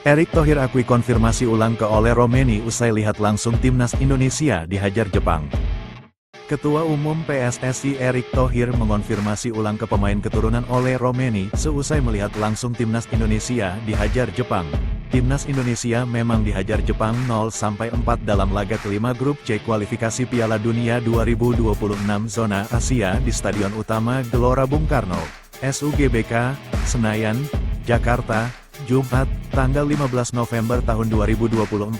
Erick Thohir akui konfirmasi ulang ke Ole Romeni usai lihat langsung timnas Indonesia dihajar Jepang. Ketua Umum PSSI Erick Thohir mengonfirmasi ulang ke pemain keturunan Ole Romeni seusai melihat langsung timnas Indonesia dihajar Jepang. Timnas Indonesia memang dihajar Jepang 0-4 dalam laga kelima grup C kualifikasi Piala Dunia 2026 zona Asia di Stadion Utama Gelora Bung Karno, SUGBK, Senayan, Jakarta, Jumat, tanggal 15 November tahun 2024.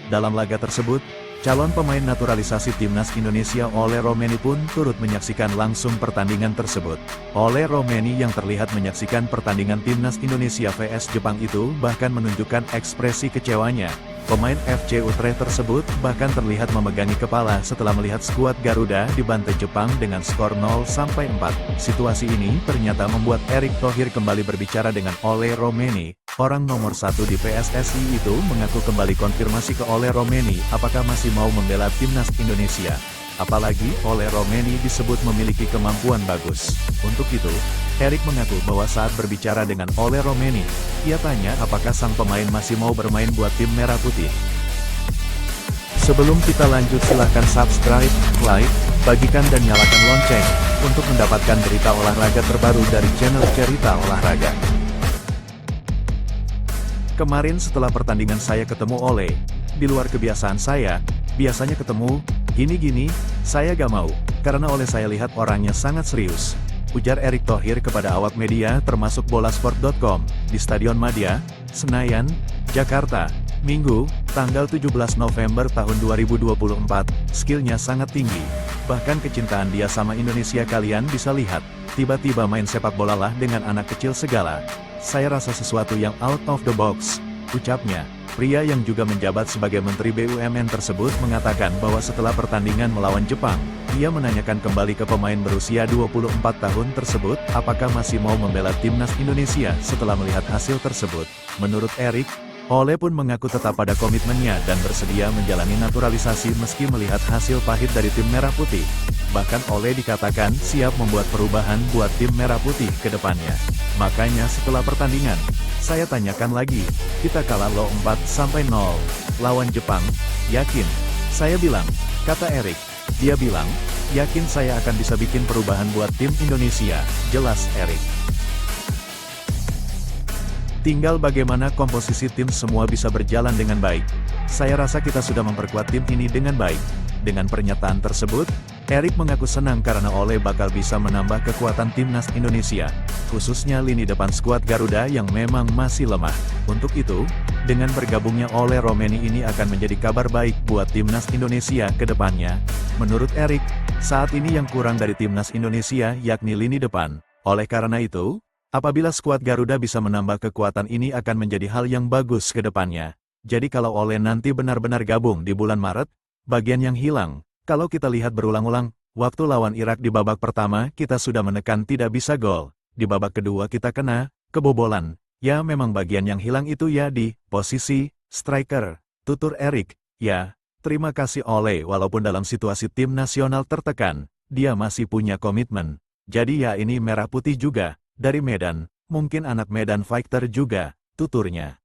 Dalam laga tersebut, calon pemain naturalisasi timnas Indonesia Ole Romeni pun turut menyaksikan langsung pertandingan tersebut. Ole Romeni yang terlihat menyaksikan pertandingan timnas Indonesia vs Jepang itu bahkan menunjukkan ekspresi kecewanya. Pemain FC Utrecht tersebut bahkan terlihat memegangi kepala setelah melihat skuad Garuda dibantai Jepang dengan skor 0-4. Situasi ini ternyata membuat Erick Thohir kembali berbicara dengan Ole Romeni. Orang nomor 1 di PSSI itu mengaku kembali konfirmasi ke Ole Romeni apakah masih mau membela timnas Indonesia. Apalagi Ole Romeni disebut memiliki kemampuan bagus. Untuk itu, Erick mengaku bahwa saat berbicara dengan Ole Romeni, ia tanya apakah sang pemain masih mau bermain buat tim Merah Putih. Sebelum kita lanjut silahkan subscribe, like, bagikan dan nyalakan lonceng, untuk mendapatkan berita olahraga terbaru dari channel Cerita Olahraga. Kemarin setelah pertandingan saya ketemu Ole, di luar kebiasaan saya, biasanya ketemu, gini-gini, saya gak mau, karena Ole saya lihat orangnya sangat serius. Ujar Erick Thohir kepada awak media termasuk bolasport.com, di Stadion Madia, Senayan, Jakarta, Minggu, tanggal 17 November tahun 2024, skillnya sangat tinggi. Bahkan kecintaan dia sama Indonesia kalian bisa lihat, tiba-tiba main sepak bola lah dengan anak kecil segala. Saya rasa sesuatu yang out of the box, ucapnya. Pria yang juga menjabat sebagai Menteri BUMN tersebut mengatakan bahwa setelah pertandingan melawan Jepang, ia menanyakan kembali ke pemain berusia 24 tahun tersebut, apakah masih mau membela timnas Indonesia setelah melihat hasil tersebut. Menurut Erick, Ole pun mengaku tetap pada komitmennya dan bersedia menjalani naturalisasi meski melihat hasil pahit dari tim Merah Putih. Bahkan Ole dikatakan siap membuat perubahan buat tim Merah Putih ke depannya. Makanya setelah pertandingan, saya tanyakan lagi, kita kalah loh 4-0 lawan Jepang, yakin? Saya bilang, kata Erick. Dia bilang, yakin saya akan bisa bikin perubahan buat tim Indonesia, jelas Erick. Tinggal bagaimana komposisi tim semua bisa berjalan dengan baik. Saya rasa kita sudah memperkuat tim ini dengan baik. Dengan pernyataan tersebut, Erick mengaku senang karena Ole bakal bisa menambah kekuatan timnas Indonesia, khususnya lini depan skuad Garuda yang memang masih lemah. Untuk itu, dengan bergabungnya Ole Romeni ini akan menjadi kabar baik buat timnas Indonesia ke depannya. Menurut Erick, saat ini yang kurang dari timnas Indonesia yakni lini depan. Oleh karena itu, apabila skuad Garuda bisa menambah kekuatan ini akan menjadi hal yang bagus ke depannya. Jadi kalau Ole nanti benar-benar gabung di bulan Maret, bagian yang hilang, kalau kita lihat berulang-ulang, waktu lawan Irak di babak pertama kita sudah menekan tidak bisa gol, di babak kedua kita kena kebobolan, ya memang bagian yang hilang itu ya di posisi striker, tutur Erick. Ya, terima kasih Ole walaupun dalam situasi tim nasional tertekan, dia masih punya komitmen. Jadi ya ini Merah Putih juga, dari Medan, mungkin anak Medan Fighter juga, tuturnya.